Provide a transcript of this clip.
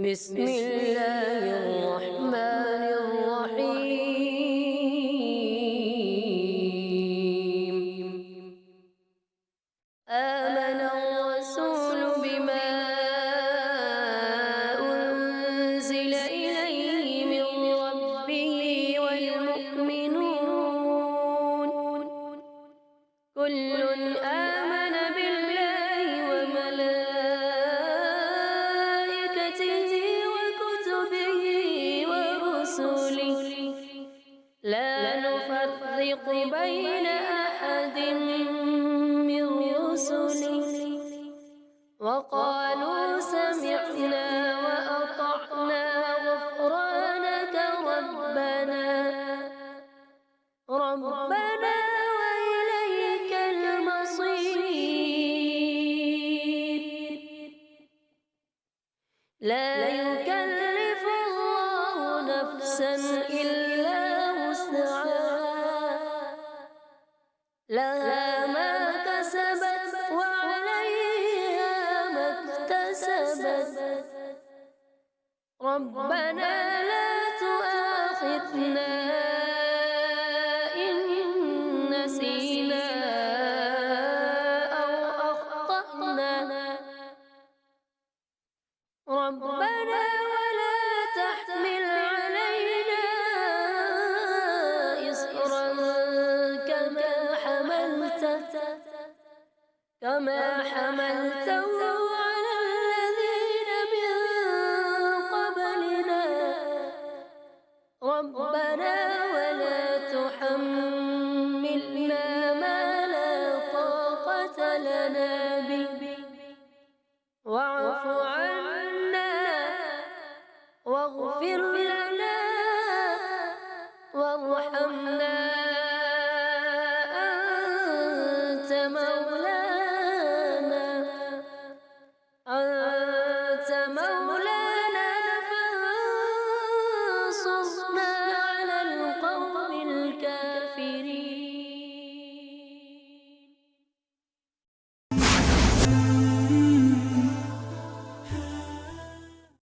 بسم الله الرحمن الرحيم. آمن الرسول بما أنزل إليه من ربه والمؤمنون كل آمن بالله وملائكته وكتبه ورسله لا نفرق بين أحد من رسله وقالوا سمعنا وأطعنا غفرانك ربنا وإليك المصير. لا يكلف الله نفسا إلا وسعها لها ما كسبت وعليها ما اكتسبت ربنا لا تؤاخذنا إن نسينا أو أخطأنا ربنا ولا تحمل علينا إصرا كما حملته على الذين من قبلنا ربنا ولا تحملنا ما لا طاقة لنا به